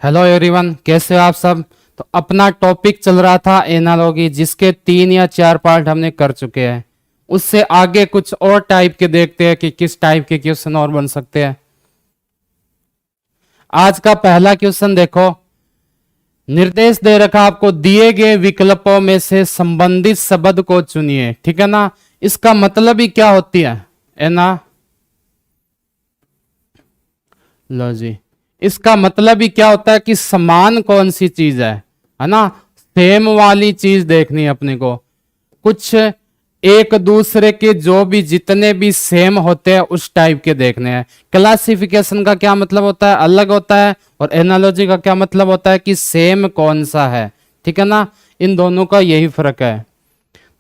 Hello everyone, कैसे हो आप सब। तो अपना टॉपिक चल रहा था एनालॉजी, जिसके 3 या 4 पार्ट हमने कर चुके हैं। उससे आगे कुछ और टाइप के देखते हैं कि किस टाइप के क्वेश्चन और बन सकते हैं। आज का पहला क्वेश्चन देखो। निर्देश दे रखा आपको, दिए गए विकल्पों में से संबंधित शब्द को चुनिए। ठीक है ना। इसका मतलब ही क्या होती है ना। लो जी, इसका मतलब ही क्या होता है कि समान कौन सी चीज है ना। सेम वाली चीज देखनी है अपने को। कुछ एक दूसरे के जो भी जितने भी सेम होते हैं उस टाइप के देखने हैं। क्लासिफिकेशन का क्या मतलब होता है, अलग होता है। और एनालॉजी का क्या मतलब होता है कि सेम कौन सा है। ठीक है ना, इन दोनों का यही फर्क है।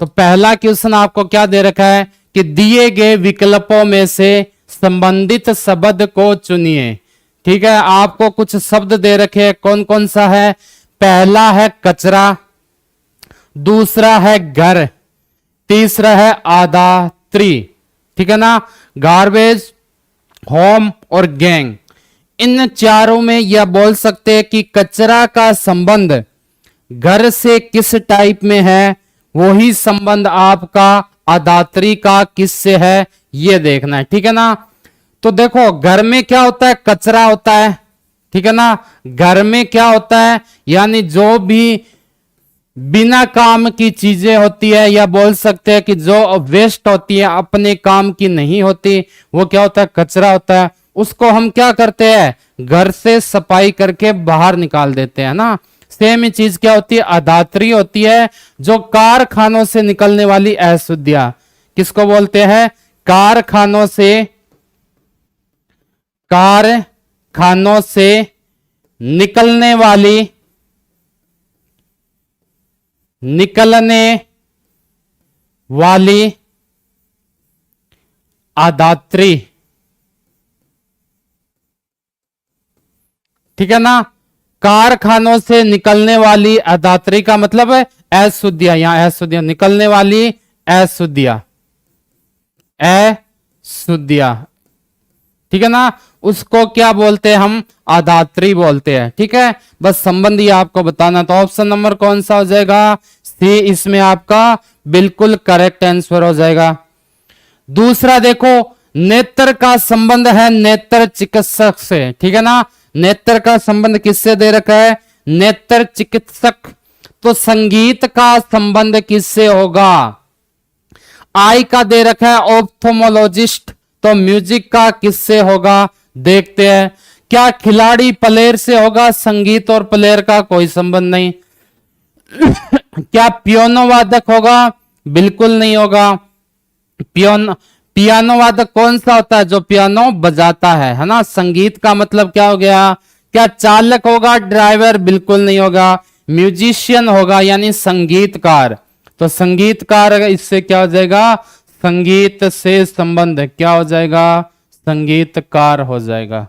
तो पहला क्वेश्चन आपको क्या दे रखा है कि दिए गए विकल्पों में से संबंधित शब्द को चुनिए। ठीक है, आपको कुछ शब्द दे रखे हैं। कौन कौन सा है। पहला है कचरा, दूसरा है घर, तीसरा है आदात्री। ठीक है ना। गार्बेज, होम और गैंग, इन चारों में यह बोल सकते हैं कि कचरा का संबंध घर से किस टाइप में है, वही संबंध आपका अदात्री का किससे है, यह देखना है। ठीक है ना। तो देखो, घर में क्या होता है, कचरा होता है। ठीक है ना। घर में क्या होता है, यानी जो भी बिना काम की चीजें होती है, या बोल सकते हैं कि जो वेस्ट होती है, अपने काम की नहीं होती, वो क्या होता है, कचरा होता है। उसको हम क्या करते हैं, घर से सफाई करके बाहर निकाल देते हैं ना। सेम ही चीज क्या होती है, अदात्री होती है, जो कारखानों से निकलने वाली अशुद्धियां। किसको बोलते हैं, कारखानों से निकलने वाली अदात्री। ठीक है ना। कारखानों से निकलने वाली अदात्री का मतलब है अशुद्धियां। यहां अशुद्धियां, निकलने वाली अशुद्धियां। ठीक है ना। उसको क्या बोलते हैं हम, अदात्री बोलते हैं। ठीक है, बस संबंधी आपको बताना। तो ऑप्शन नंबर कौन सा हो जाएगा, सी इसमें आपका बिल्कुल करेक्ट आंसर हो जाएगा। दूसरा देखो, नेत्र का संबंध है नेत्र चिकित्सक से। ठीक है ना। नेत्र का संबंध किससे दे रखा है, नेत्र चिकित्सक। तो संगीत का संबंध किससे होगा, आई का दे रखा है ऑप्थोमोलॉजिस्ट। तो म्यूजिक का किससे होगा, देखते हैं। क्या खिलाड़ी प्लेयर से होगा, संगीत और प्लेयर का कोई संबंध नहीं। क्या पियानो वादक होगा, बिल्कुल नहीं होगा। पियानो वादक कौन सा होता है, जो पियानो बजाता है ना। संगीत का मतलब क्या हो गया, क्या चालक होगा, ड्राइवर, बिल्कुल नहीं होगा। म्यूजिशियन होगा, यानी संगीतकार। तो संगीतकार, इससे क्या हो जाएगा, संगीत से संबंध क्या हो जाएगा, संगीतकार हो जाएगा।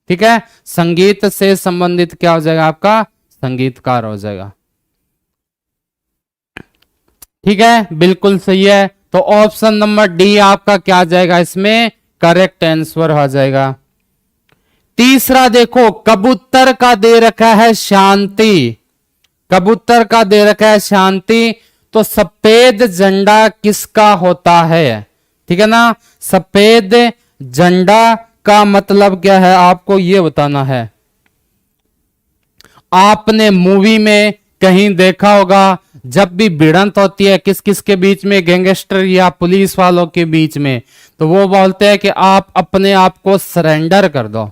ठीक है, संगीत से संबंधित क्या हो जाएगा आपका, संगीतकार हो जाएगा। ठीक है, बिल्कुल सही है। तो ऑप्शन नंबर डी आपका क्या आ जाएगा, इसमें करेक्ट आंसर हो जाएगा। तीसरा देखो, कबूतर का दे रखा है शांति। कबूतर का दे रखा है शांति। तो सफेद झंडा किसका होता है। ठीक है ना। सफेद झंडा का मतलब क्या है, आपको यह बताना है। आपने मूवी में कहीं देखा होगा, जब भी भिड़ंत होती है किस किस के बीच में, गैंगस्टर या पुलिस वालों के बीच में, तो वो बोलते हैं कि आप अपने आप को सरेंडर कर दो।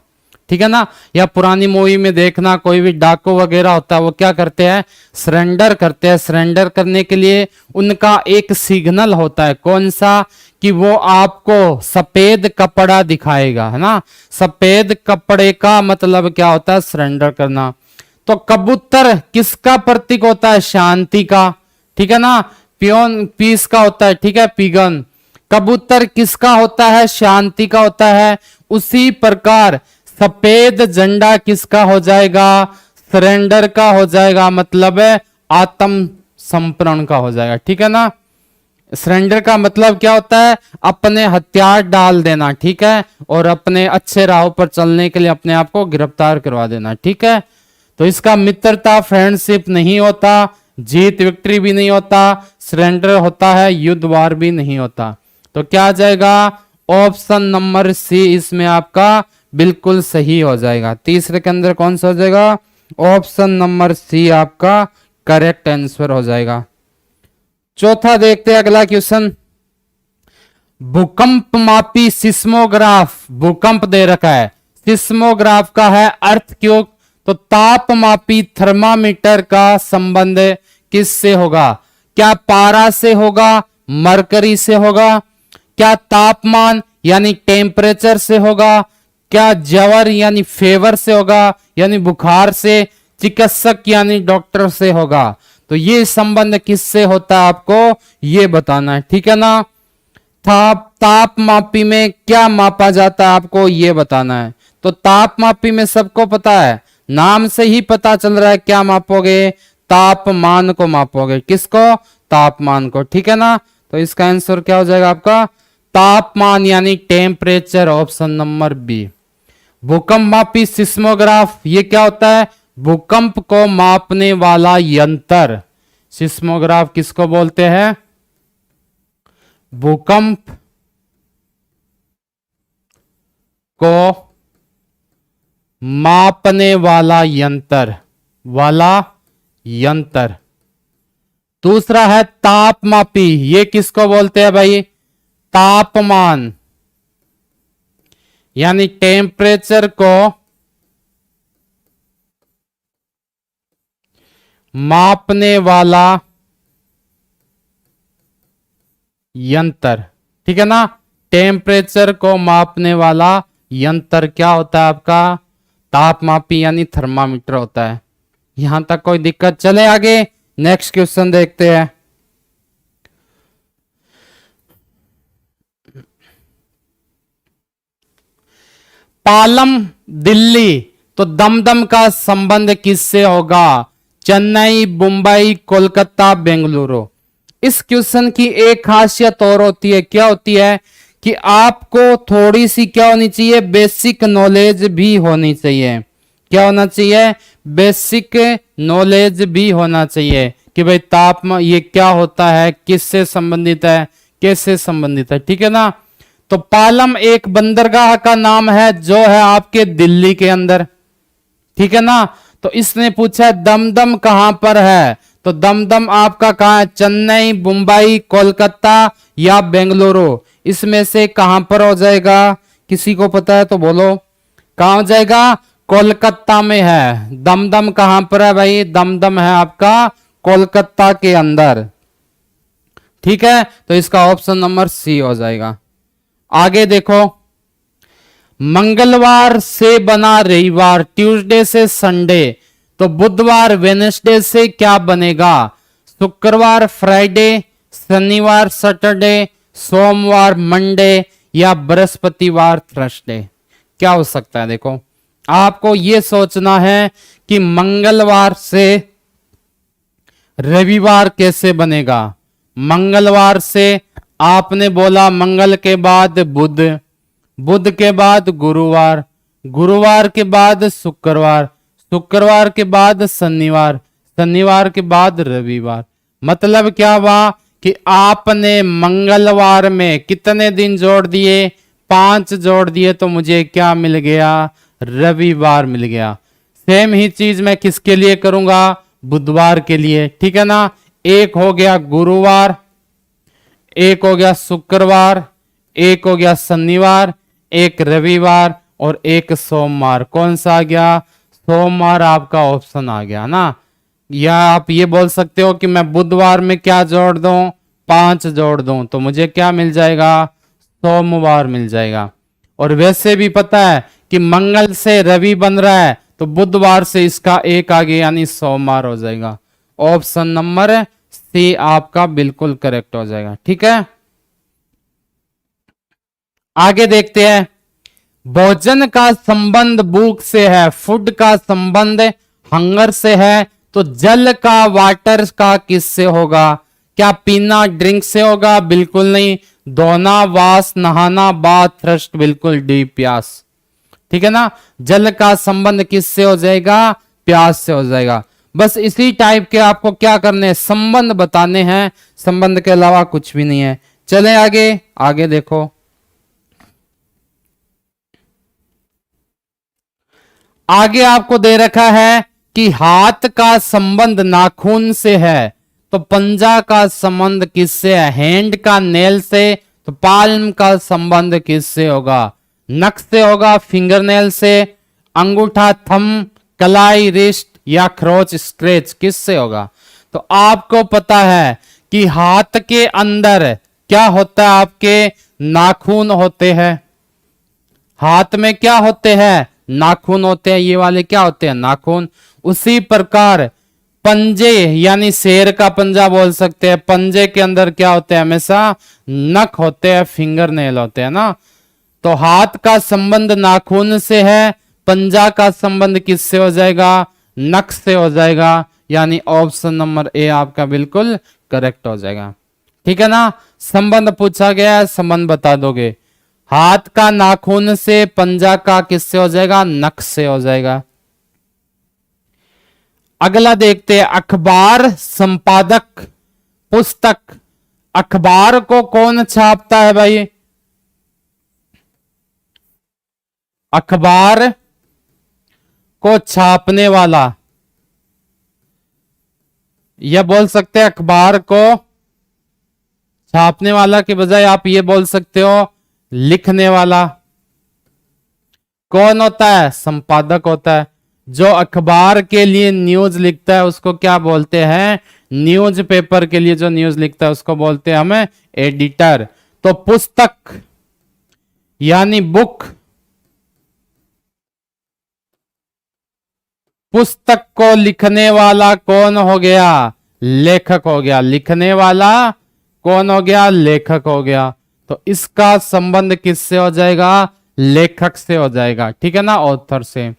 ठीक है ना। या पुरानी मूवी में देखना, कोई भी डाकू वगैरह होता है, वो क्या करते हैं, सरेंडर करते हैं। सरेंडर करने के लिए उनका एक सिग्नल होता है, कौन सा, कि वो आपको सफेद कपड़ा दिखाएगा, है ना। सफेद कपड़े का मतलब क्या होता है, सरेंडर करना। तो कबूतर किसका प्रतीक होता है, शांति का। ठीक है ना। पियोन पीस का होता है, ठीक है, पिगन। कबूतर किसका होता है, शांति का होता है। उसी प्रकार सफेद झंडा किसका हो जाएगा, सरेंडर का हो जाएगा, मतलब है आत्म समर्पण का हो जाएगा। ठीक है ना। सरेंडर का मतलब क्या होता है, अपने हथियार डाल देना। ठीक है, और अपने अच्छे राह पर चलने के लिए अपने आप को गिरफ्तार करवा देना। ठीक है। तो इसका मित्रता फ्रेंडशिप नहीं होता, जीत विक्ट्री भी नहीं होता, सरेंडर होता है, युद्ध वार भी नहीं होता। तो क्या आ जाएगा? ऑप्शन नंबर सी इसमें आपका बिल्कुल सही हो जाएगा। तीसरे के अंदर कौन सा हो जाएगा? ऑप्शन नंबर सी आपका करेक्ट आंसर हो जाएगा। चौथा देखते हैं अगला क्वेश्चन। भूकंप मापी सिस्मोग्राफ, भूकंप दे रखा है, सिस्मोग्राफ का है अर्थ क्यों? तो तापमापी थर्मामीटर का संबंध किससे होगा? क्या पारा से होगा, मरकरी से होगा, क्या तापमान यानी टेम्परेचर से होगा, क्या जवर यानी फेवर से होगा, यानी बुखार से, चिकित्सक यानी डॉक्टर से होगा? तो ये संबंध किससे होता है आपको ये बताना है, ठीक है ना। तापमापी में क्या मापा जाता है आपको ये बताना है। तो तापमापी में सबको पता है, नाम से ही पता चल रहा है क्या मापोगे? तापमान को मापोगे। किसको? तापमान को, ठीक है ना। तो इसका आंसर क्या हो जाएगा आपका? तापमान यानी टेम्परेचर, ऑप्शन नंबर बी। भूकंप मापी सिस्मोग्राफ ये क्या होता है? भूकंप को मापने वाला यंत्र। सिस्मोग्राफ किसको बोलते हैं? भूकंप को मापने वाला यंत्र। दूसरा है तापमापी, ये किसको बोलते हैं भाई? तापमान यानी टेम्परेचर को मापने वाला यंत्र, ठीक है ना। टेम्परेचर को मापने वाला यंत्र क्या होता है आपका? तापमापी यानी थर्मामीटर होता है। यहां तक कोई दिक्कत? चले आगे, नेक्स्ट क्वेश्चन देखते हैं। पालम दिल्ली, तो दमदम का संबंध किससे होगा? चेन्नई, मुंबई, कोलकाता, बेंगलुरु। इस क्वेश्चन की एक खासियत और होती है, क्या होती है कि आपको थोड़ी सी क्या होनी चाहिए? बेसिक नॉलेज भी होनी चाहिए। क्या होना चाहिए? बेसिक नॉलेज भी होना चाहिए कि भाई तापमान ये क्या होता है, किससे संबंधित है, कैसे संबंधित है, ठीक है ना। तो पालम एक बंदरगाह का नाम है जो है आपके दिल्ली के अंदर, ठीक है ना। तो इसने पूछा दमदम कहां पर है? तो दमदम आपका कहां है? चेन्नई, मुंबई, कोलकाता या बेंगलुरु, इसमें से कहां पर हो जाएगा? किसी को पता है तो बोलो, कहां हो जाएगा? कोलकाता में है। दमदम कहां पर है भाई? दमदम है आपका कोलकाता के अंदर, ठीक है। तो इसका ऑप्शन नंबर सी हो जाएगा। आगे देखो, मंगलवार से बना रविवार, ट्यूसडे से संडे, तो बुधवार वेडनेसडे से क्या बनेगा? शुक्रवार फ्राइडे, शनिवार सैटरडे, सोमवार मंडे या बृहस्पतिवार थर्सडे। क्या हो सकता है? देखो आपको यह सोचना है कि मंगलवार से रविवार कैसे बनेगा। मंगलवार से आपने बोला मंगल के बाद बुध, बुध के बाद गुरुवार, गुरुवार के बाद शुक्रवार, शुक्रवार के बाद शनिवार, शनिवार के बाद रविवार। मतलब क्या हुआ कि आपने मंगलवार में कितने दिन जोड़ दिए? 5 जोड़ दिए, तो मुझे क्या मिल गया? रविवार मिल गया। सेम ही चीज मैं किसके लिए करूंगा? बुधवार के लिए, ठीक है ना। एक हो गया गुरुवार, एक हो गया शुक्रवार, एक हो गया शनिवार, एक रविवार और एक सोमवार। कौन सा आ गया? सोमवार आपका ऑप्शन आ गया ना। या आप ये बोल सकते हो कि मैं बुधवार में क्या जोड़ दूं? 5 जोड़ दूं, तो मुझे क्या मिल जाएगा? सोमवार मिल जाएगा। और वैसे भी पता है कि मंगल से रवि बन रहा है, तो बुधवार से इसका एक आगे यानी सोमवार हो जाएगा। ऑप्शन नंबर सी आपका बिल्कुल करेक्ट हो जाएगा, ठीक है। आगे देखते हैं, भोजन का संबंध भूख से है, फूड का संबंध हंगर से है, तो जल का वाटर का किससे होगा? क्या पीना ड्रिंक से होगा? बिल्कुल नहीं। धोना वास, नहाना बाथ, थ्रस्ट, बिल्कुल डी प्यास, ठीक है ना। जल का संबंध किससे हो जाएगा? प्यास से हो जाएगा। बस इसी टाइप के आपको क्या करने हैं, संबंध बताने हैं, संबंध के अलावा कुछ भी नहीं है। चले आगे, आगे देखो। आगे आपको दे रखा है कि हाथ का संबंध नाखून से है, तो पंजा का संबंध किससे है, हैंड का नेल से, तो पाल्म का संबंध किससे होगा, नख से होगा, फिंगरनेल से, अंगूठा थंब, कलाई रिस्ट या खरोच स्क्रेच किससे होगा। तो आपको पता है कि हाथ के अंदर क्या होता है, आपके नाखून होते हैं। हाथ में क्या होते हैं, नाखून होते हैं, ये वाले क्या होते हैं, नाखून। उसी प्रकार पंजे यानी शेर का पंजा बोल सकते हैं, पंजे के अंदर क्या होते हैं, हमेशा नख होते हैं, फिंगर नेल होते हैं ना। तो हाथ का संबंध नाखून से है, पंजा का संबंध किससे हो जाएगा, नख से हो जाएगा, यानी ऑप्शन नंबर ए आपका बिल्कुल करेक्ट हो जाएगा। ठीक है ना, संबंध पूछा गया है, संबंध बता दोगे। हाथ का नाखून से, पंजा का किससे हो जाएगा, नख से हो जाएगा। अगला देखते हैं, अखबार संपादक पुस्तक, अखबार को कौन छापता है भाई, अखबार को छापने वाला, यह बोल सकते हैं अखबार को छापने वाला के बजाय आप ये बोल सकते हो लिखने वाला। कौन होता है, संपादक होता है। जो अखबार के लिए न्यूज लिखता है उसको क्या बोलते हैं, न्यूज पेपर के लिए जो न्यूज लिखता है उसको बोलते हैं हमें एडिटर। तो पुस्तक यानी बुक, पुस्तक को लिखने वाला कौन हो गया, लेखक हो गया। लिखने वाला कौन हो गया, लेखक हो गया। तो इसका संबंध किससे हो जाएगा, लेखक से हो जाएगा। ठीक है ना, ऑथर से।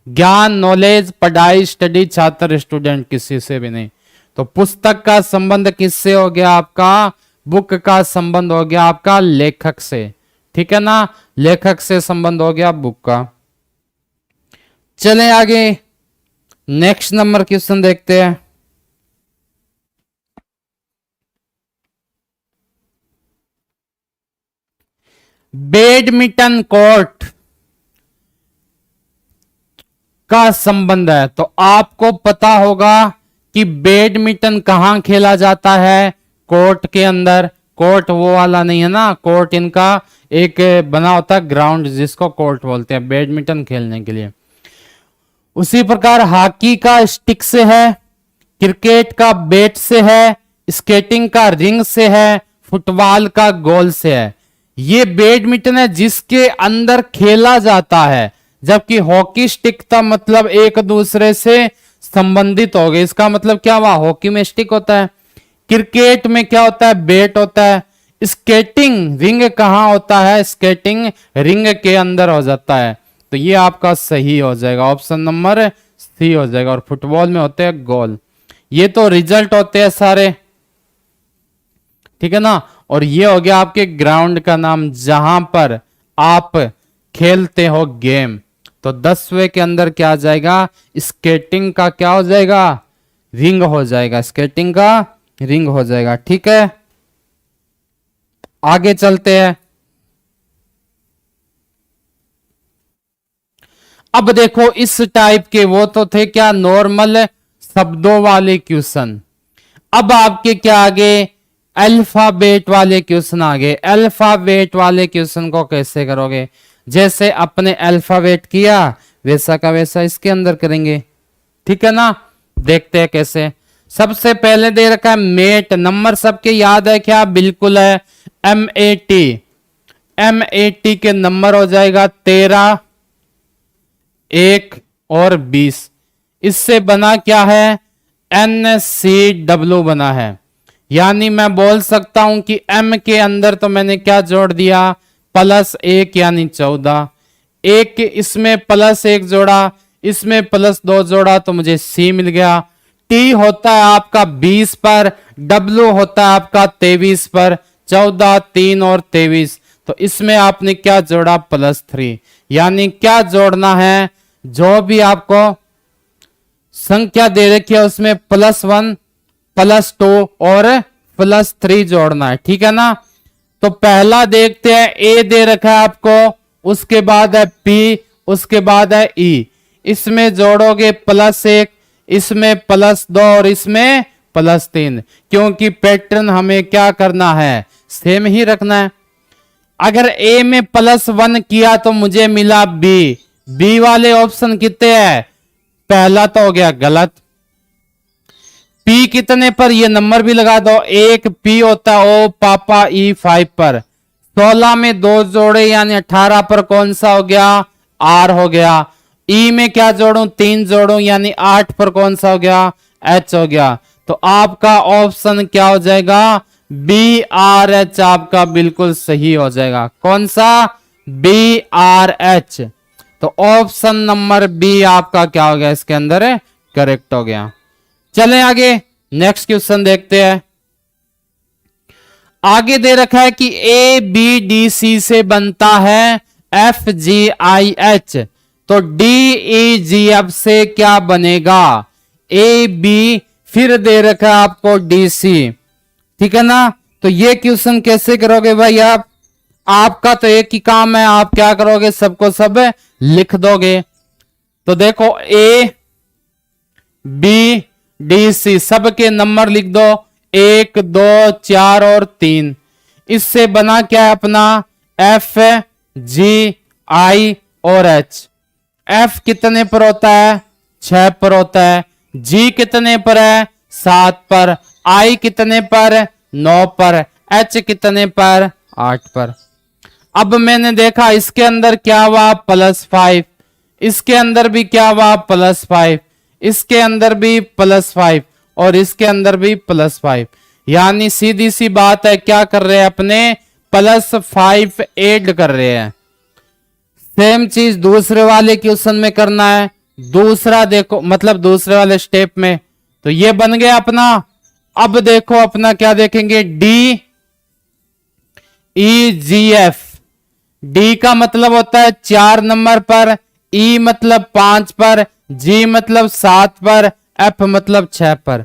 ज्ञान, नॉलेज, पढ़ाई, स्टडी, छात्र, स्टूडेंट, किसी से भी नहीं। तो पुस्तक का संबंध किससे हो गया आपका, बुक का संबंध हो गया आपका लेखक से। ठीक है ना, लेखक से संबंध हो गया बुक का। चलें आगे, नेक्स्ट नंबर क्वेश्चन देखते हैं। बैडमिंटन कोर्ट का संबंध है। तो आपको पता होगा कि बैडमिंटन कहां खेला जाता है, कोर्ट के अंदर। कोर्ट वो वाला नहीं है ना, कोर्ट इनका एक बना होता है ग्राउंड जिसको कोर्ट बोलते हैं बैडमिंटन खेलने के लिए। उसी प्रकार हॉकी का स्टिक से है, क्रिकेट का बैट से है, स्केटिंग का रिंग से है, फुटबॉल का गोल से है। ये बैडमिंटन है जिसके अंदर खेला जाता है, जबकि हॉकी स्टिक का मतलब एक दूसरे से संबंधित हो गए। इसका मतलब क्या हुआ, हॉकी में स्टिक होता है, क्रिकेट में क्या होता है, बैट होता है। स्केटिंग रिंग कहां होता है, स्केटिंग रिंग के अंदर हो जाता है। तो ये आपका सही हो जाएगा, ऑप्शन नंबर सी हो जाएगा। और फुटबॉल में होते हैं गोल। ये तो रिजल्ट होते हैं सारे, ठीक है ना। और ये हो गया आपके ग्राउंड का नाम जहां पर आप खेलते हो गेम। तो 10वें के अंदर क्या आ जाएगा, स्केटिंग का क्या हो जाएगा, रिंग हो जाएगा, स्केटिंग का रिंग हो जाएगा। ठीक है, आगे चलते हैं। अब देखो इस टाइप के वो तो थे क्या नॉर्मल शब्दों वाले क्वेश्चन। अब आपके क्या आगे अल्फाबेट वाले क्वेश्चन आ गए। अल्फाबेट वाले क्वेश्चन को कैसे करोगे, जैसे अपने अल्फाबेट किया वैसा का वैसा इसके अंदर करेंगे। ठीक है ना, देखते हैं कैसे। सबसे पहले दे रखा है मेट, नंबर सबके याद है क्या, बिल्कुल है। MAT, MAT के नंबर हो जाएगा 13, 1 और 20। इससे बना क्या है, NCW बना है। यानी मैं बोल सकता हूं कि M के अंदर तो मैंने क्या जोड़ दिया, +1 यानी 14। एक इसमें +1 जोड़ा, इसमें +2 जोड़ा तो मुझे C मिल गया। T होता है आपका 20 पर, W होता है आपका 23 पर, 14, 3 और 23। तो इसमें आपने क्या जोड़ा, +3। यानी क्या जोड़ना है, जो भी आपको संख्या दे रखी है उसमें +1 +2 और +3 जोड़ना है, ठीक है ना। तो पहला देखते हैं, ए दे रखा है आपको, उसके बाद है पी, उसके बाद है ई। इसमें जोड़ोगे +1, इसमें +2 और इसमें +3, क्योंकि पैटर्न हमें क्या करना है, सेम ही रखना है। अगर ए में +1 किया तो मुझे मिला बी, बी वाले ऑप्शन कितने हैं, पहला तो हो गया गलत। पी कितने पर, ये नंबर भी लगा दो, एक पी होता है ओ पापा ई 5 पर, 16 में 2 जोड़े यानी 18 पर कौन सा हो गया, आर हो गया। ई में क्या जोड़ू, 3 जोड़ू यानी 8 पर कौन सा हो गया, एच हो गया। तो आपका ऑप्शन क्या हो जाएगा, बी आर एच आपका बिल्कुल सही हो जाएगा। कौन सा, बी आर एच। तो ऑप्शन नंबर बी आपका क्या हो गया, इसके अंदर करेक्ट हो गया। चलें आगे, नेक्स्ट क्वेश्चन देखते हैं। आगे दे रखा है कि ए बी डी सी से बनता है एफ जी आई एच, तो डी ई जी एफ से क्या बनेगा, ए बी, फिर दे रखा है आपको डी सी, ठीक है ना। तो ये क्वेश्चन कैसे करोगे भाई आप, आपका तो एक ही काम है, आप क्या करोगे, सबको सब लिख दोगे। तो देखो ए बी डी सी सबके नंबर लिख दो, 1 2 4 और 3। इससे बना क्या है अपना, एफ जी आई और एच। एफ कितने पर होता है, 6 पर होता है, जी कितने पर है, 7 पर, आई कितने पर, 9 पर, एच कितने पर, 8 पर। अब मैंने देखा इसके अंदर क्या हुआ, +5, इसके अंदर भी क्या हुआ, +5, इसके अंदर भी +5 और इसके अंदर भी +5, यानी सीधी सी बात है, क्या कर रहे हैं अपने, +5 ऐड कर रहे हैं। सेम चीज दूसरे वाले क्वेश्चन में करना है, दूसरा देखो, मतलब दूसरे वाले स्टेप में। तो ये बन गया अपना। अब देखो अपना क्या देखेंगे, डी ई जी एफ। डी का मतलब होता है 4 नंबर पर, ई मतलब 5 पर, जी मतलब 7 पर, एफ मतलब 6 पर।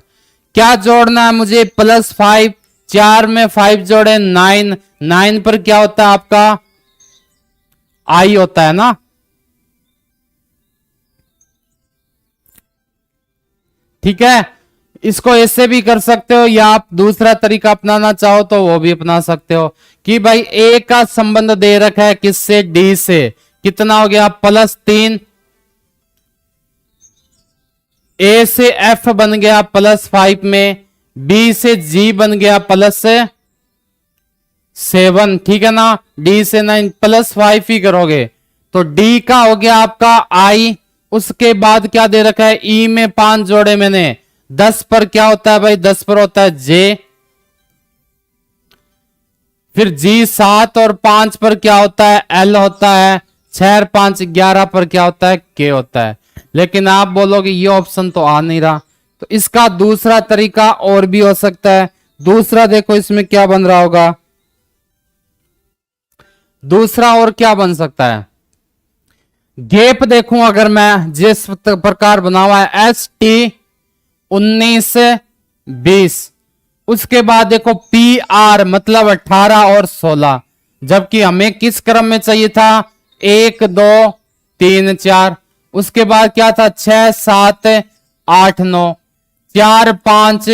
क्या जोड़ना है मुझे, +5, 4 में 5 जोड़े 9, 9 पर क्या होता है आपका, आई होता है ना, ठीक है। इसको ऐसे भी कर सकते हो या आप दूसरा तरीका अपनाना चाहो तो वो भी अपना सकते हो कि भाई ए का संबंध दे रखा है किससे, डी से, कितना हो गया, +3, ए से एफ बन गया +5 में, बी से जी बन गया +7, ठीक है ना, डी से 9, +5 ही करोगे। तो डी का हो गया आपका आई, उसके बाद क्या दे रखा है, ई में 5 जोड़े मैंने, 10 पर क्या होता है भाई, 10 पर होता है जे, फिर जी 7 और 5 पर क्या होता है, एल होता है, 6 और 5 11 पर क्या होता है, के होता है। लेकिन आप बोलोगे ये ऑप्शन तो आ नहीं रहा, तो इसका दूसरा तरीका और भी हो सकता है। दूसरा देखो इसमें क्या बन रहा होगा, दूसरा और क्या बन सकता है, गैप देखूं अगर मैं जिस प्रकार बना हुआ है, ST 19 20, उसके बाद देखो PR मतलब 18 और 16, जबकि हमें किस क्रम में चाहिए था, 1 2 3 4, उसके बाद क्या था, 6 7 8 9, 4 5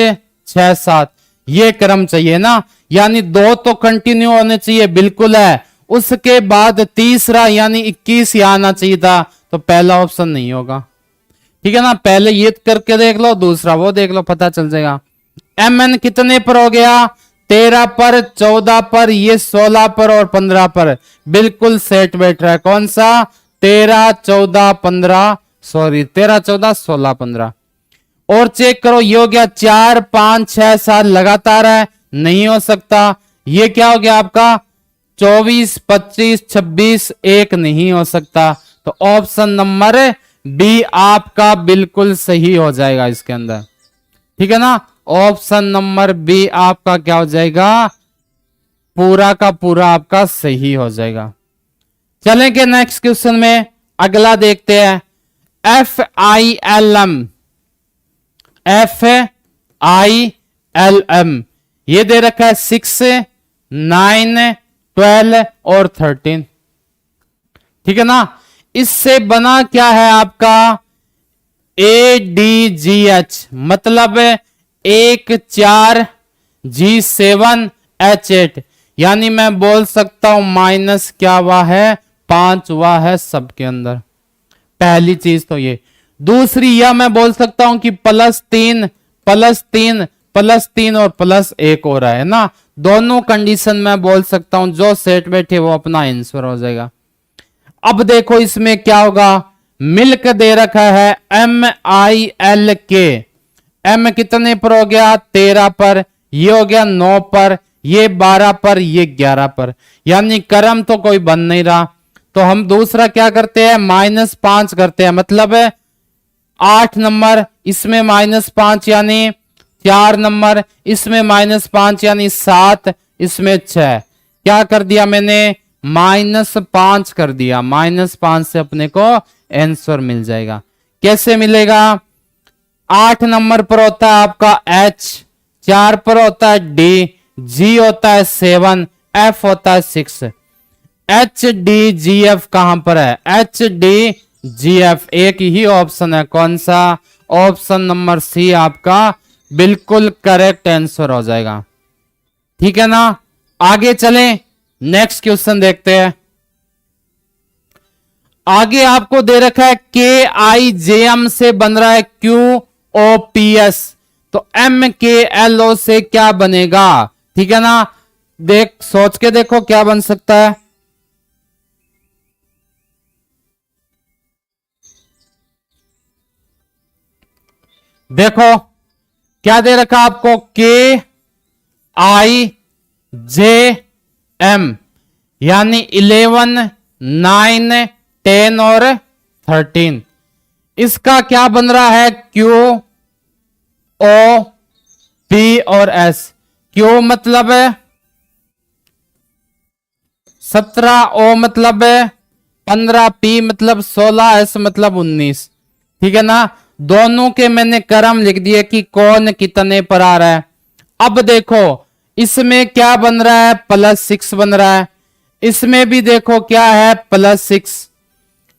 6 7, ये क्रम चाहिए ना, यानी 2 तो कंटिन्यू होने चाहिए, बिल्कुल है। उसके बाद तीसरा यानी 21 यहां आना चाहिए था, तो पहला ऑप्शन नहीं होगा, ठीक है ना। पहले ये करके देख लो, दूसरा वो देख लो, पता चल जाएगा। MN कितने पर हो गया, 13 पर, 14 पर, ये 16 पर और 15 पर, बिल्कुल सेट बैठ रहा है। कौन सा, 13 14 15, सॉरी 13 14 16 15। और चेक करो, ये हो गया 4 5 6 7 लगातार है, नहीं हो सकता। ये क्या हो गया आपका, 24 25 26 1 नहीं हो सकता। तो ऑप्शन नंबर बी आपका बिल्कुल सही हो जाएगा इसके अंदर, ठीक है ना। ऑप्शन नंबर बी आपका क्या हो जाएगा, पूरा का पूरा आपका सही हो जाएगा। चलेंगे नेक्स्ट क्वेश्चन में, अगला देखते हैं। FILM FILM, ये दे रखा है 6, 9, 12 और 13। ठीक है ना। इससे बना क्या है आपका ADGH, मतलब 1 4 G7 H8, यानी मैं बोल सकता हूं माइनस क्या हुआ है 5 हुआ है सबके अंदर। पहली चीज तो ये। दूसरी यह मैं बोल सकता हूं कि +3 +3 +3 और +1 हो रहा है ना। दोनों कंडीशन मैं बोल सकता हूं, जो सेट बैठे वो अपना आंसर हो जाएगा। अब देखो इसमें क्या होगा, मिल्क दे रखा है MILK, M कितने पर हो गया 13 पर, ये हो गया 9 पर, ये 12 पर, ये 11 पर, यानी क्रम तो कोई बन नहीं रहा। तो हम दूसरा क्या करते हैं -5 करते हैं, मतलब 8 नंबर, इसमें -5 यानी 4 नंबर, इसमें -5 यानी 7, इसमें 6। क्या कर दिया मैंने -5 कर दिया। -5 से अपने को आंसर मिल जाएगा। कैसे मिलेगा, 8 नंबर पर होता है आपका H, 4 पर होता है D, G होता है 7, F होता है 6। HDGF कहां पर है, HDGF एक ही ऑप्शन है, कौन सा, ऑप्शन नंबर C आपका बिल्कुल करेक्ट आंसर हो जाएगा। ठीक है ना। आगे चलें, नेक्स्ट क्वेश्चन देखते हैं। आगे आपको दे रखा है KIJM से बन रहा है QOPS, तो MKLO से क्या बनेगा। ठीक है ना, सोच के देखो क्या बन सकता है। देखो क्या दे रखा आपको KIJM, यानी 11, 9, 10 और 13। इसका क्या बन रहा है QOP और S। Q मतलब 17, O मतलब 15, P मतलब 16, S मतलब 19। ठीक है ना। दोनों के मैंने क्रम लिख दिए कि कौन कितने पर आ रहा है। अब देखो इसमें क्या बन रहा है +6 बन रहा है, इसमें भी देखो क्या है +6,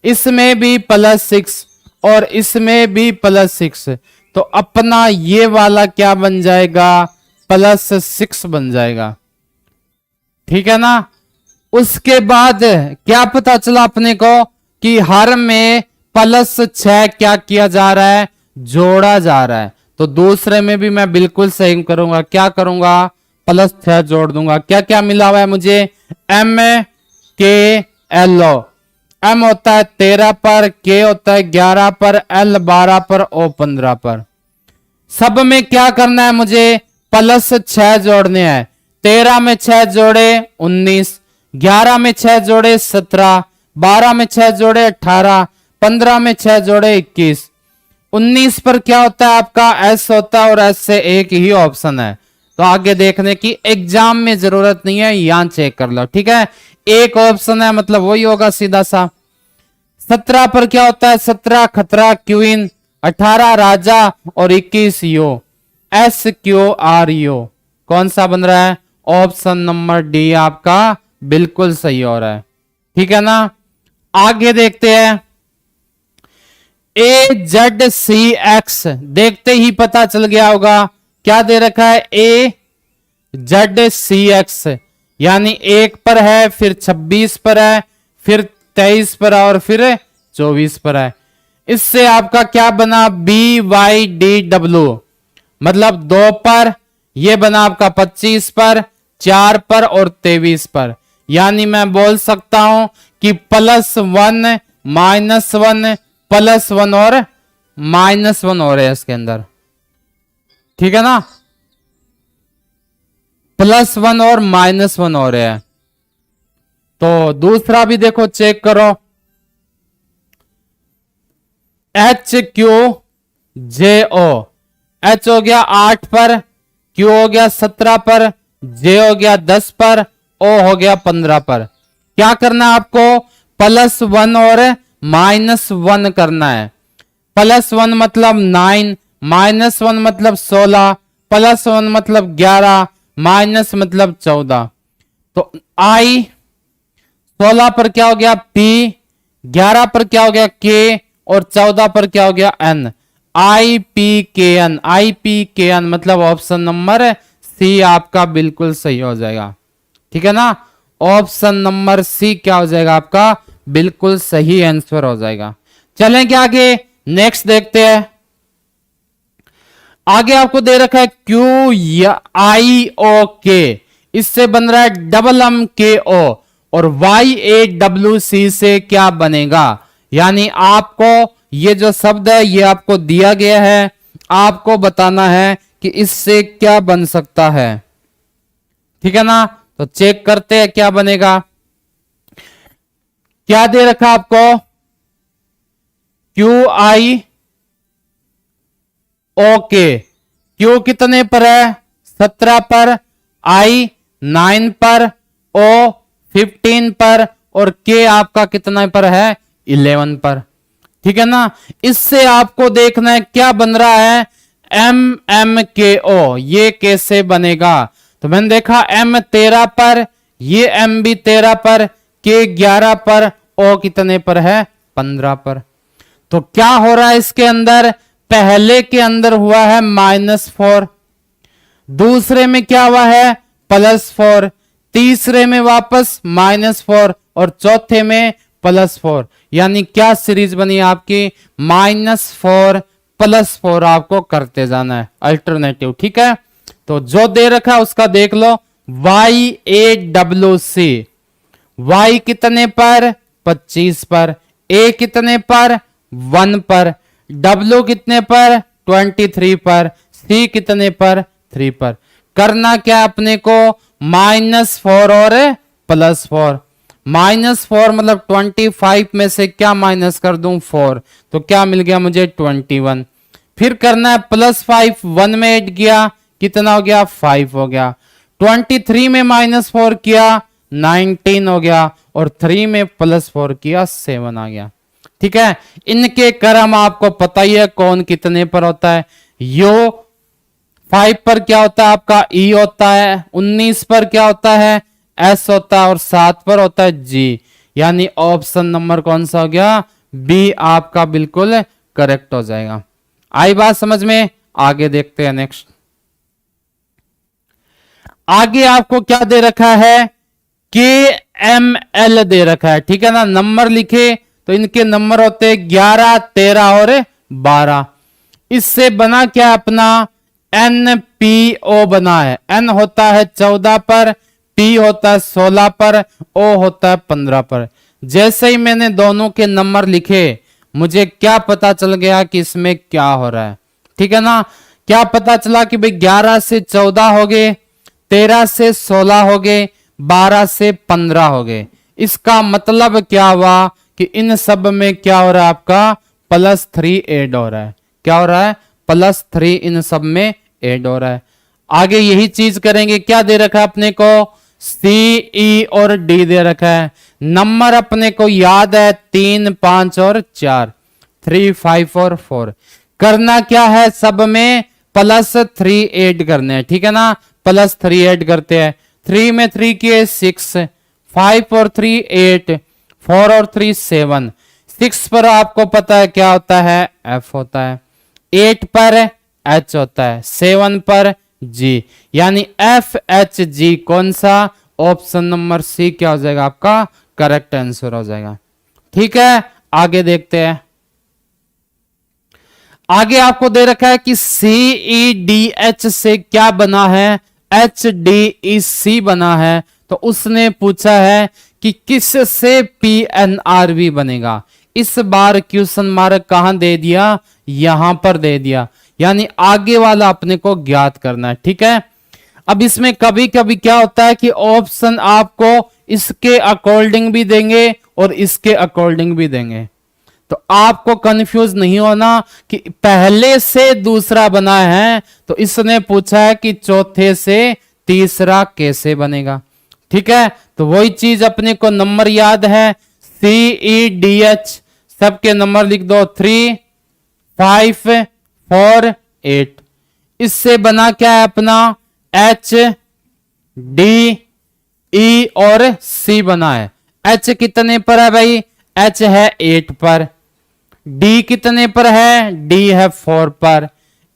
इसमें भी +6 और इसमें भी +6, तो अपना ये वाला क्या बन जाएगा +6 बन जाएगा। ठीक है ना। उसके बाद क्या पता चला अपने को कि हर में +6 क्या किया जा रहा है, जोड़ा जा रहा है। तो दूसरे में भी मैं बिल्कुल सही करूंगा, क्या करूंगा +6 जोड़ दूंगा। क्या क्या मिला हुआ है मुझे, MKLO, M होता है 13 पर, K होता है 11 पर, L 12 पर, O 15 पर। सब में क्या करना है मुझे +6 जोड़ने हैं। 13 में 6 जोड़े 19, 11 में 6 जोड़े 17, 12 में 6 जोड़े 18, 15 में 6 जोड़े 21, 19 पर क्या होता है आपका S होता है और S से एक ही ऑप्शन है। तो आगे देखने की एग्जाम में जरूरत नहीं है, यहां चेक कर लो। ठीक है, एक ऑप्शन है मतलब वही होगा सीधा सा। 17 पर क्या होता है 17 खतरा क्वीन, 18 राजा और 21 यो, SQRO। कौन सा बन रहा है, ऑप्शन नंबर डी आपका बिल्कुल सही हो रहा है। ठीक है ना। आगे देखते हैं AZCX, देखते ही पता चल गया होगा क्या दे रखा है AZCX, यानी 1 पर है, फिर 26 पर है, फिर 23 पर है और फिर 24 पर है। इससे आपका क्या बना BYDW, मतलब 2 पर, यह बना आपका 25 पर, 4 पर और 23 पर। यानी मैं बोल सकता हूं कि +1 -1 +1 और -1 हो रहे हैं इसके अंदर। ठीक है ना, +1 और -1 हो रहे हैं। तो दूसरा भी देखो चेक करो, HQJO, H हो गया 8 पर, Q हो गया 17 पर, J हो गया 10 पर, O हो गया 15 पर। क्या करना है आपको +1 और -1 करना है। +1 मतलब 9, -1 मतलब 16, +1 मतलब 11, माइनस मतलब 14। तो I 16 पर क्या हो गया P, 11 पर क्या हो गया K और 14 पर क्या हो गया N। IPKN, IPKN मतलब ऑप्शन नंबर सी आपका बिल्कुल सही हो जाएगा। ठीक है ना, ऑप्शन नंबर सी क्या हो जाएगा आपका बिल्कुल सही आंसर हो जाएगा। चलें क्या आगे, नेक्स्ट देखते हैं। आगे आपको दे रखा है QIOK, इससे बन रहा है MMKO और YAWC से क्या बनेगा। यानी आपको ये जो शब्द है ये आपको दिया गया है, आपको बताना है कि इससे क्या बन सकता है। ठीक है ना, तो चेक करते हैं क्या बनेगा। क्या दे रखा आपको, QIOK, Q कितने पर है 17 पर, I 9 पर, O 15 पर और K आपका कितना पर है 11 पर। ठीक है ना, इससे आपको देखना है क्या बन रहा है MMKO, ये कैसे बनेगा। तो मैंने देखा M 13 पर, ये M भी 13 पर, K 11 पर, O कितने पर है 15 पर। तो क्या हो रहा है इसके अंदर, पहले के अंदर हुआ है -4, दूसरे में क्या हुआ है +4, तीसरे में वापस -4 और चौथे में +4। यानी क्या सीरीज बनी आपकी -4 +4 आपको करते जाना है अल्टरनेटिव। ठीक है, तो जो दे रखा है उसका देख लो, YAWC, Y कितने पर 25 पर, A कितने पर 1 पर, W कितने पर 23 पर, C कितने पर 3 पर। करना क्या अपने को -4 और +4, -4 मतलब 25 में से क्या माइनस कर दूं 4, तो क्या मिल गया मुझे 21। फिर करना है +5, 1 में ऐड किया कितना हो गया 5 हो गया, 23 में -4 किया 19 हो गया और 3 में +4 किया 7 आ गया। ठीक है, इनके क्रम आपको पता ही है कौन कितने पर होता है। यो 5 पर क्या होता है आपका E होता है, 19 पर क्या होता है S होता है और 7 पर होता है G। यानी ऑप्शन नंबर कौन सा हो गया बी आपका बिल्कुल करेक्ट हो जाएगा। आई बात समझ में, आगे देखते हैं नेक्स्ट। आगे आपको क्या दे रखा है KML दे रखा है। ठीक है ना, नंबर लिखे तो इनके नंबर होते हैं 11, 13 और 12। इससे बना क्या अपना NPO बना है। N होता है 14 पर, P होता है 16 पर, O होता है 15 पर। जैसे ही मैंने दोनों के नंबर लिखे मुझे क्या पता चल गया कि इसमें क्या हो रहा है। ठीक है ना, क्या पता चला कि भाई 11 से 14 हो गए, 13 से 16 हो गए, 12 से 15 हो गए। इसका मतलब क्या हुआ कि इन सब में क्या हो रहा है आपका +3 ऐड हो रहा है। क्या हो रहा है +3 इन सब में ऐड हो रहा है। आगे यही चीज करेंगे। क्या दे रखा है अपने को C, E और D दे रखा है। नंबर अपने को याद है 3, 5 और 4, 3, 5 और 4। करना क्या है सब में +3 ऐड करने हैं। ठीक है ना, +3 ऐड करते हैं। 3 में 3 किए 6, 5 और 3 8, 4 और 3 7। 6 पर आपको पता है क्या होता है F होता है, 8 पर H होता है, 7 पर G। यानी FHG कौन सा ऑप्शन नंबर सी क्या हो जाएगा आपका करेक्ट आंसर हो जाएगा। ठीक है, आगे देखते हैं। आगे आपको दे रखा है कि CEDH से क्या बना है HDEC बना है। तो उसने पूछा है कि किस से PNRV बनेगा। इस बार क्वेश्चन मार्क कहां दे दिया, यहां पर दे दिया। यानी आगे वाला अपने को ज्ञात करना है। ठीक है, अब इसमें कभी कभी क्या होता है कि ऑप्शन आपको इसके अकॉर्डिंग भी देंगे और इसके अकॉर्डिंग भी देंगे। तो आपको कंफ्यूज नहीं होना कि पहले से दूसरा बना है, तो इसने पूछा है कि चौथे से तीसरा कैसे बनेगा। ठीक है, तो वही चीज अपने को नंबर याद है CEDH, सबके नंबर लिख दो 3, 5, 4, 8। इससे बना क्या है अपना एच डी ई और सी बना है। एच कितने पर है भाई, एच है 8 पर। डी कितने पर है, डी है 4 पर।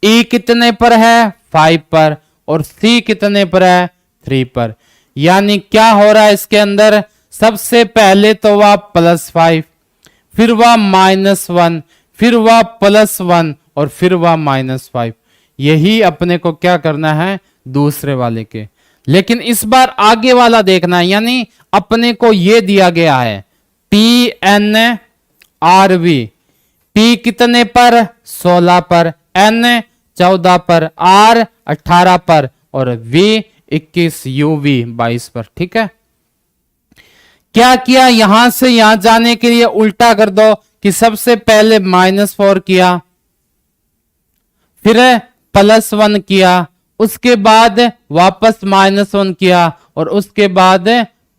ई कितने पर है, 5 पर। और सी कितने पर है, 3 पर। यानी क्या हो रहा है इसके अंदर, सबसे पहले तो वह +5, फिर वह -1, फिर वह +1 और फिर वह -5। यही अपने को क्या करना है दूसरे वाले के। लेकिन इस बार आगे वाला देखना है, यानी अपने को यह दिया गया है PNRV। P कितने पर, 16 पर, N 14 पर, R 18 पर और V 21, UV 22 पर। ठीक है, क्या किया, यहां से यहां जाने के लिए उल्टा कर दो कि सबसे पहले -4 किया, फिर +1 किया, उसके बाद वापस -1 किया और उसके बाद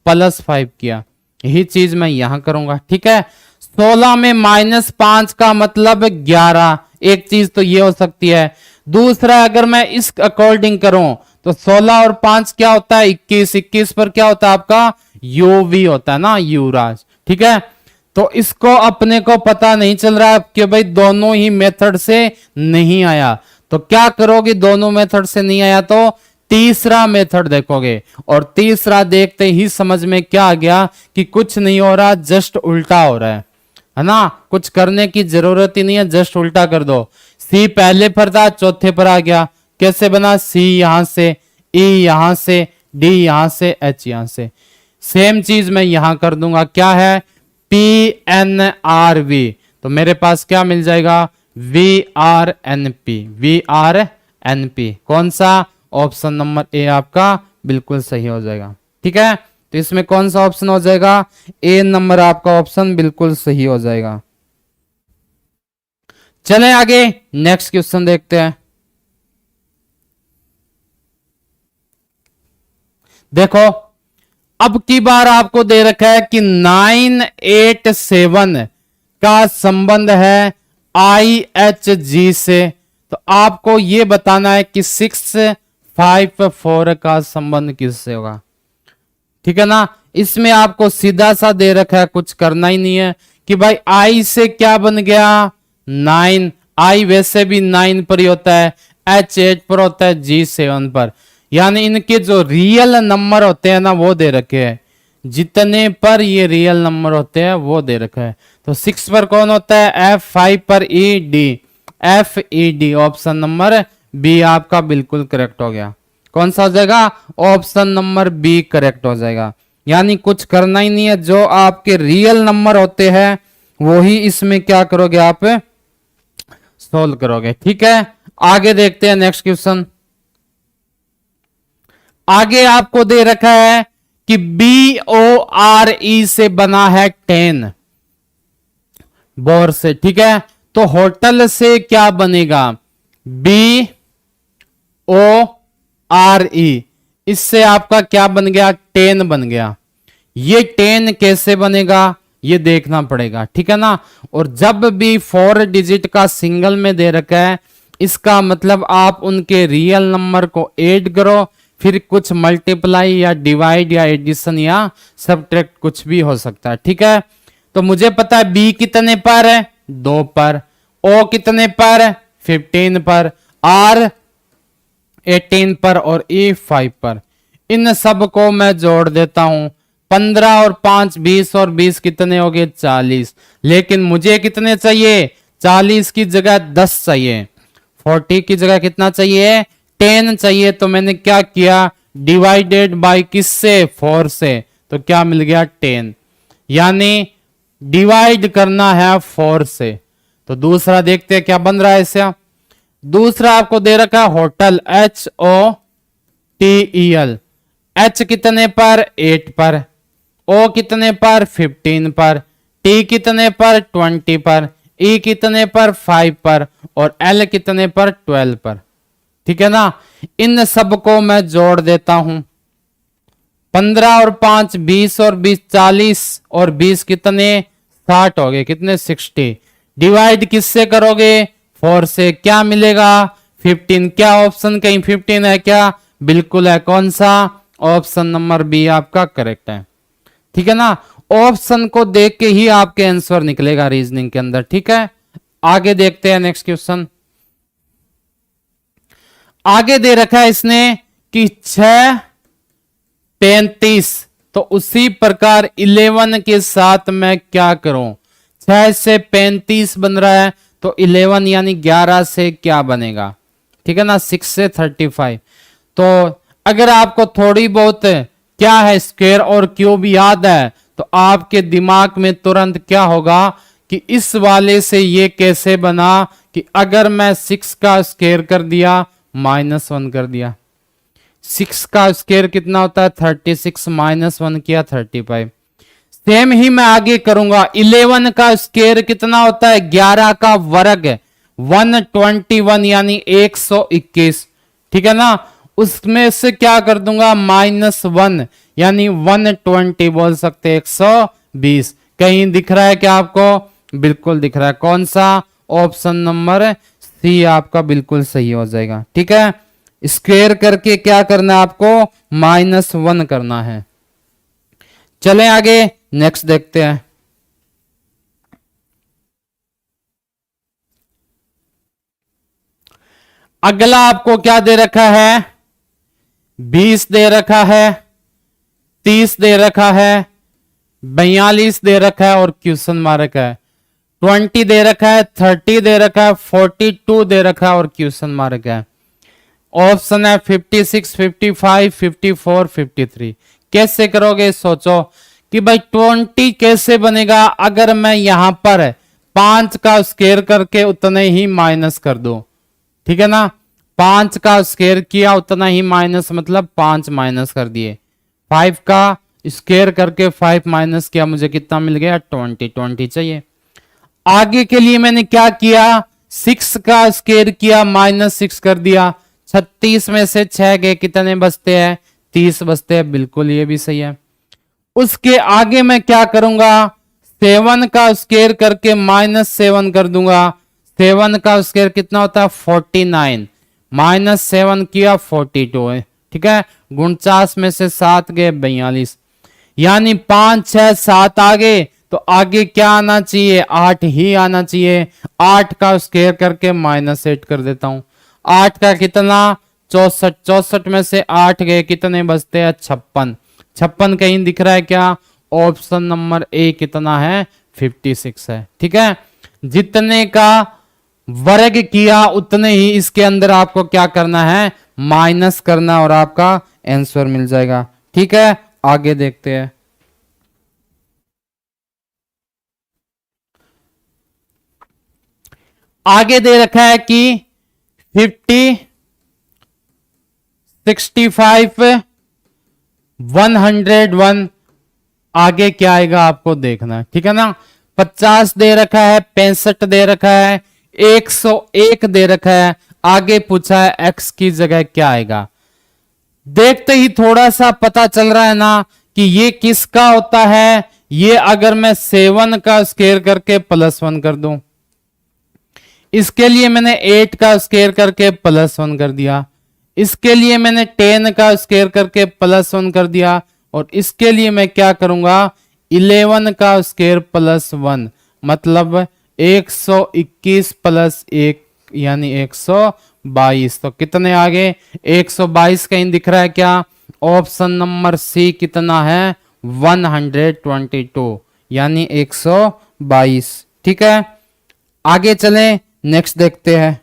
+5 किया। यही चीज मैं यहां करूंगा। ठीक है, 16 में -5 का मतलब 11। एक चीज तो ये हो सकती है। दूसरा, अगर मैं इस अकॉर्डिंग करूं तो 16 और 5 क्या होता है, 21। 21 पर क्या होता है आपका यूवी होता है ना, युवराज। ठीक है, तो इसको अपने को पता नहीं चल रहा है कि भाई दोनों ही मेथड से नहीं आया। तो क्या करोगे, दोनों मेथड से नहीं आया तो तीसरा मेथड देखोगे। और तीसरा देखते ही समझ में क्या आ गया कि कुछ नहीं हो रहा, जस्ट उल्टा हो रहा है ना। कुछ करने की जरूरत ही नहीं है, जस्ट उल्टा कर दो। सी पहले पर था, चौथे पर आ गया। कैसे बना, सी यहां से, ई यहां से, डी यहां से, एच यहां से। सेम चीज मैं यहां कर दूंगा, क्या है PNRV। तो मेरे पास क्या मिल जाएगा, VRNP। VRNP कौन सा, ऑप्शन नंबर ए आपका बिल्कुल सही हो जाएगा। ठीक है, तो इसमें कौन सा ऑप्शन हो जाएगा, ए नंबर आपका ऑप्शन बिल्कुल सही हो जाएगा। चलें आगे, नेक्स्ट क्वेश्चन देखते हैं। देखो, अब की बार आपको दे रखा है कि 987 का संबंध है IHG से। तो आपको यह बताना है कि 654 का संबंध किससे होगा। ठीक है ना, इसमें आपको सीधा सा दे रखा है, कुछ करना ही नहीं है कि भाई I से क्या बन गया 9। I वैसे भी 9 पर ही होता है, H 8 पर होता है, G 7 पर। यानी इनके जो रियल नंबर होते हैं ना वो दे रखे हैं, जितने पर ये रियल नंबर होते हैं वो दे रखा है। तो 6 पर कौन होता है, F, 5 पर ED, FED। Option number B आपका बिल्कुल करेक्ट हो गया। कौन सा हो जाएगा, ऑप्शन नंबर बी करेक्ट हो जाएगा। यानी कुछ करना ही नहीं है, जो आपके रियल नंबर होते हैं वो ही इसमें क्या करोगे, आप सोल्व करोगे। ठीक है, आगे देखते हैं नेक्स्ट क्वेश्चन। आगे आपको दे रखा है कि BORE से बना है 10, बोर से। ठीक है, तो होटल से क्या बनेगा, BORE। इससे आपका क्या बन गया, 10 बन गया। ये 10 कैसे बनेगा ये देखना पड़ेगा। ठीक है ना, और जब भी 4 डिजिट का सिंगल में दे रखा है, इसका मतलब आप उनके रियल नंबर को ऐड करो, फिर कुछ मल्टीप्लाई या डिवाइड या एडिशन या सबट्रैक्ट कुछ भी हो सकता है। ठीक है, तो मुझे पता है बी कितने पर है, 2 पर, ओ कितने पर, 15 पर, आर 18 पर और ई 5 पर। इन सब को मैं जोड़ देता हूं, 15 और 5 20 और 20 कितने हो गए, 40। लेकिन मुझे कितने चाहिए, 40 की जगह 10 चाहिए, 40 की जगह कितना चाहिए, 10 चाहिए। तो मैंने क्या किया, डिवाइडेड बाय किससे, 4 से। तो क्या मिल गया, 10। यानी डिवाइड करना है 4 से। तो दूसरा देखते हैं क्या बन रहा है इससे। दूसरा आपको दे रखा है होटल, HOTEL। H कितने पर, 8 पर, O कितने पर, 15 पर, T कितने पर, 20 पर, E कितने पर, 5 पर और L कितने पर, 12 पर। ठीक है ना, इन सब को मैं जोड़ देता हूं, 15 और 5 20 और 20 40 और 20 कितने 60 हो गए, कितने 60। डिवाइड किससे करोगे, 4 से, क्या मिलेगा 15। क्या ऑप्शन कहीं 15 है क्या? बिल्कुल है। कौन सा? ऑप्शन नंबर बी आपका करेक्ट है। ठीक है ना, ऑप्शन को देख के ही आपके आंसर निकलेगा रीजनिंग के अंदर। ठीक है, आगे देखते हैं नेक्स्ट क्वेश्चन। आगे दे रखा है इसने कि 6 35, तो उसी प्रकार 11 के साथ मैं क्या करूं? 6 से 35 बन रहा है, तो 11 यानी 11 से क्या बनेगा? ठीक है ना, 6 से 35। तो अगर आपको थोड़ी बहुत क्या है स्क्वायर और क्यूब याद है, तो आपके दिमाग में तुरंत क्या होगा कि इस वाले से ये कैसे बना कि अगर मैं 6 का स्क्वायर कर दिया -1 कर दिया, 6 का स्क्वायर कितना होता है? 36 -1 किया 35। सेम ही मैं आगे करूंगा। 11 का स्क्वायर कितना होता है? 11 का वर्ग 121 यानी 121। ठीक है ना, उसमें से क्या कर दूंगा? -1 यानी 120 बोल सकते 120। कहीं दिख रहा है क्या आपको? बिल्कुल दिख रहा है। कौन सा? ऑप्शन नंबर सी आपका बिल्कुल सही हो जाएगा। ठीक है, स्क्वायर करके क्या करना है आपको? -1 करना है। चलें आगे, नेक्स्ट देखते हैं। अगला आपको क्या दे रखा है? 20 दे रखा है, 30 दे रखा है, 42 दे रखा है और क्वेश्चन मार्क है। 20 दे रखा है, 30 दे रखा है, 42 दे रखा है और क्वेश्चन मार्क है। ऑप्शन है 56, 55, 54, 53। कैसे करोगे? सोचो कि भाई 20 कैसे बनेगा अगर मैं यहां पर 5 का स्क्वायर करके उतने ही माइनस कर दूं। ठीक है ना, 5 का स्क्वायर किया उतना ही माइनस, मतलब 5 माइनस कर दिए। 5 का स्क्वायर करके 5 माइनस किया, मुझे कितना मिल गया? 20 चाहिए। आगे के लिए मैंने क्या किया? 6 का स्क्वायर किया -6 कर दिया। 36 में से 6 गए, कितने बचते हैं? 30 बचते हैं। बिल्कुल ये भी सही है। उसके आगे मैं क्या करूंगा? 7 का स्क्वायर करके -7 कर दूंगा। 7 का स्क्वायर कितना होता है? 49। -7 किया 42 है। ठीक है, 49 में से 7 गए 42, यानी 5 6 7 आ गए, तो आगे क्या आना चाहिए? 8 ही आना चाहिए। 8 का स्क्वायर करके -8 कर देता हूं। 8 का कितना? 64। 64 में से 8 गए, कितने बचते हैं? 56। 56 कहीं दिख रहा है क्या? ऑप्शन नंबर ए कितना है? 56 है। ठीक है, जितने का वर्ग किया उतने ही इसके अंदर आपको क्या करना है? माइनस करना, और आपका आंसर मिल जाएगा। ठीक है, आगे देखते हैं। आगे दे रखा है कि 50, 65, 101। आगे क्या आएगा आपको देखना है। ठीक है ना, 50 दे रखा है, 65 दे रखा है, 101 दे रखा है। आगे पूछा है x की जगह क्या आएगा। देखते ही थोड़ा सा पता चल रहा है ना कि ये किसका होता है। ये अगर मैं 7 का स्क्वायर करके +1 कर दूं, इसके लिए मैंने 8 का स्क्वायर करके +1 कर दिया, इसके लिए मैंने 10 का स्क्वायर करके +1 कर दिया, और इसके लिए मैं क्या करूंगा? 11 का स्क्वायर +1, मतलब 121 + 1 यानी 122। तो कितने आ गए? 122 कहीं दिख रहा है क्या? ऑप्शन नंबर सी कितना है? 122 यानी 122। ठीक है, आगे चलें, नेक्स्ट देखते हैं।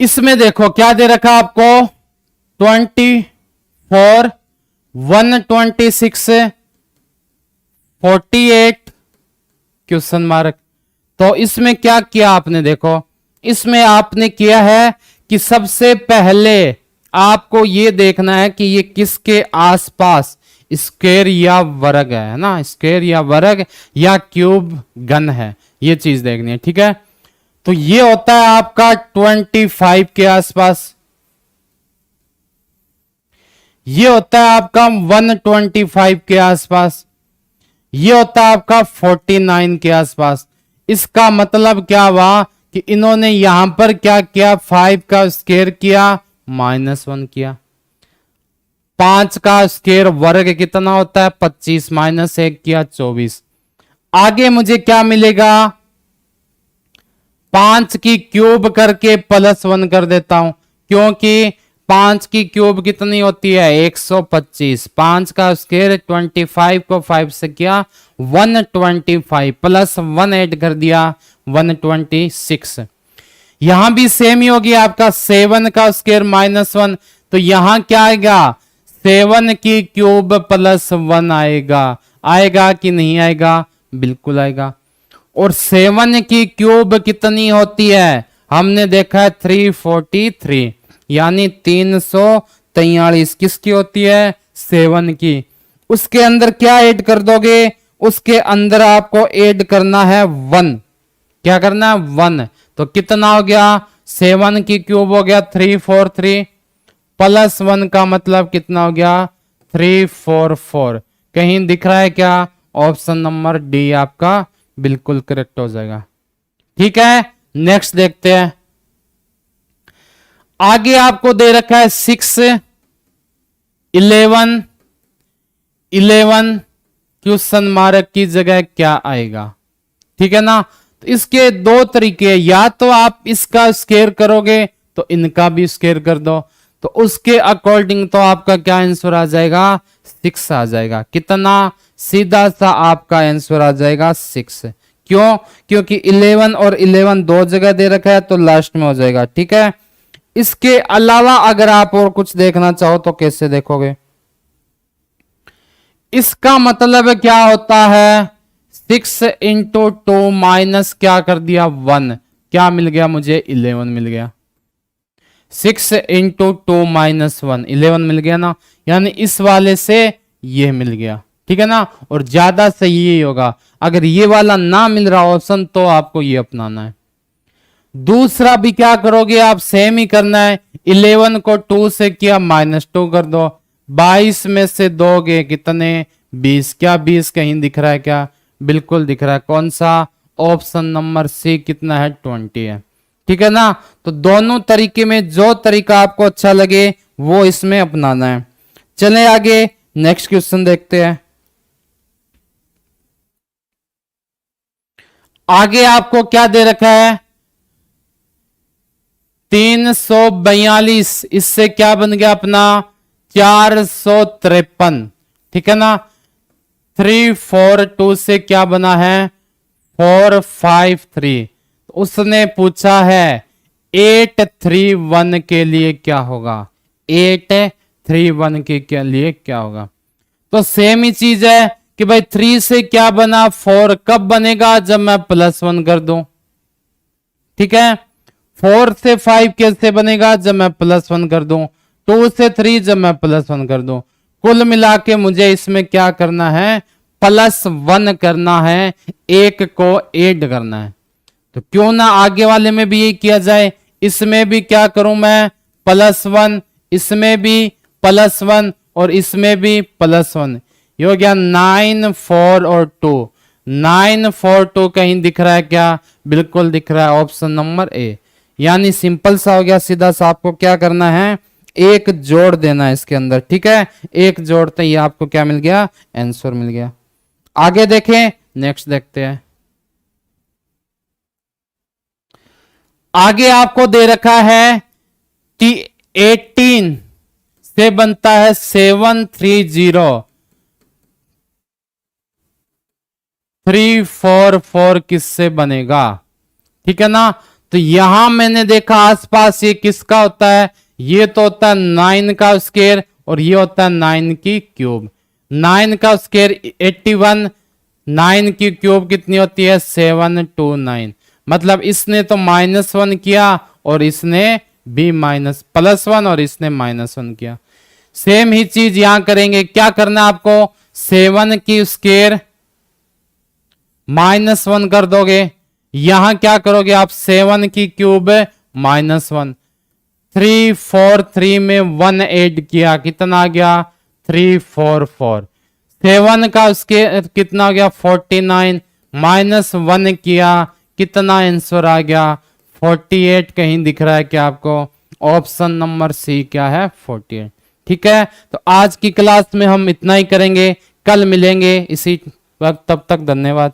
इसमें देखो क्या दे रखा आपको? 24, 126, 48 क्वेश्चन मार्क। तो इसमें क्या किया आपने? देखो इसमें आपने किया है कि सबसे पहले आपको यह देखना है कि ये किसके आसपास स्क्वायर या वर्ग है ना, स्क्वायर या वर्ग या क्यूब घन है, ये चीज देखनी है। ठीक है, तो ये होता है आपका 25 के आसपास, ये होता है आपका 125 के आसपास, ये होता है आपका 49 के आसपास। इसका मतलब क्या हुआ कि इन्होंने यहां पर क्या किया, 5 का स्क्वायर किया -1 किया। 5 का स्क्वायर वर्ग कितना होता है 25, -1 किया 24। आगे मुझे क्या मिलेगा, 5 की क्यूब करके +1 कर देता हूं, क्योंकि 5 की क्यूब कितनी होती है 125। 5 का स्क्वायर 25 को 5 से किया 125, +1 ऐड कर दिया 126। यहां भी सेम ही होगी आपका 7 का स्क्वायर -1, तो यहां क्या आएगा 7 की क्यूब +1 आएगा। आएगा कि नहीं आएगा, बिल्कुल आएगा। और 7 की क्यूब कितनी होती है, हमने देखा है 343, यानी 343 किसकी होती है 7 की। उसके अंदर क्या ऐड कर दोगे, उसके अंदर आपको ऐड करना है 1। क्या करना है 1, तो कितना हो गया 7 की क्यूब हो गया 343, +1 का मतलब कितना हो गया 344। कहीं दिख रहा है क्या, ऑप्शन नंबर डी आपका बिल्कुल करेक्ट हो जाएगा। ठीक है, नेक्स्ट देखते हैं। आगे आपको दे रखा है 6, 11, 11 क्वेश्चन मार्क की जगह क्या आएगा। ठीक है ना, तो इसके दो तरीके, या तो आप इसका स्क्वायर करोगे तो इनका भी स्क्वायर कर दो, तो उसके अकॉर्डिंग तो आपका क्या आंसर आ जाएगा 6 आ जाएगा। कितना, सीधा सा आपका आंसर आ जाएगा 6। क्यों, क्योंकि 11 और 11 दो जगह दे रखा है तो लास्ट में हो जाएगा। ठीक है, इसके अलावा अगर आप और कुछ देखना चाहो तो कैसे देखोगे, इसका मतलब क्या होता है 6 इंटू 2 माइनस क्या कर दिया 1, क्या मिल गया मुझे 11 मिल गया। 6 इंटू 2 माइनस 1 11 मिल गया ना, यानी इस वाले से ये मिल गया। ठीक है ना, और ज्यादा सही ये होगा। अगर ये वाला ना मिल रहा ऑप्शन तो आपको ये अपनाना है। दूसरा भी क्या करोगे आप, सेम ही करना है। 11 को 2 से किया -2 कर दो, 22 में से दोगे कितने 20। क्या 20 कहीं दिख रहा है क्या, बिल्कुल दिख रहा है। कौन सा, ऑप्शन नंबर सी कितना है 20 है। ठीक है ना, तो दोनों तरीके में जो तरीका आपको अच्छा लगे वो इसमें अपनाना है। चलें आगे, नेक्स्ट क्वेश्चन देखते हैं। आगे आपको क्या दे रखा है 342, इससे क्या बन गया अपना 453। ठीक है ना, 342 से क्या बना है 453। उसने पूछा है 831 के लिए क्या होगा, 831 के लिए क्या होगा। तो सेम ही चीज है कि भाई 3 से क्या बना 4, कब बनेगा जब मैं +1 कर दूं। ठीक है, 4 से 5 कैसे बनेगा जब मैं +1 कर दूं, 2 से 3 जब मैं +1 कर दूं। कुल मिला के मुझे इसमें क्या करना है +1 करना है, एक को ऐड करना है। तो क्यों ना आगे वाले में भी यही किया जाए, इसमें भी क्या करूं मैं +1, इसमें भी +1 और इसमें भी +1। ये हो गया 9 4 और 2। 9 4 2 कहीं दिख रहा है क्या, बिल्कुल दिख रहा है, ऑप्शन नंबर ए। यानी सिंपल सा हो गया, सीधा सा आपको क्या करना है एक जोड़ देना है इसके अंदर। ठीक है, एक जोड़ते ही आपको क्या मिल गया आंसर मिल गया। आगे देखें, नेक्स्ट देखते हैं। आगे आपको दे रखा है कि 18 से बनता है 730, 344 किससे बनेगा। ठीक है ना, तो यहां मैंने देखा आसपास ये किसका होता है, ये तो होता है 9 का स्क्वायर और ये होता है 9 की क्यूब। 9 का स्क्वायर 81, 9 की क्यूब कितनी होती है 729। मतलब इसने तो -1 किया और इसने भी +1 और इसने -1 किया। सेम ही चीज यहां करेंगे। क्या करना है आपको, 7 की स्क्वायर -1 कर दोगे, यहां क्या करोगे आप 7 की क्यूब -1। 343 में 1 ऐड किया, कितना आ गया 344। 7 का उसके कितना हो गया 49, -1 किया कितना आंसर आ गया 48 कहीं दिख रहा है क्या आपको? ऑप्शन नंबर सी क्या है 48। ठीक है, तो आज की क्लास में हम इतना ही करेंगे, कल मिलेंगे इसी वक्त, तब तक धन्यवाद।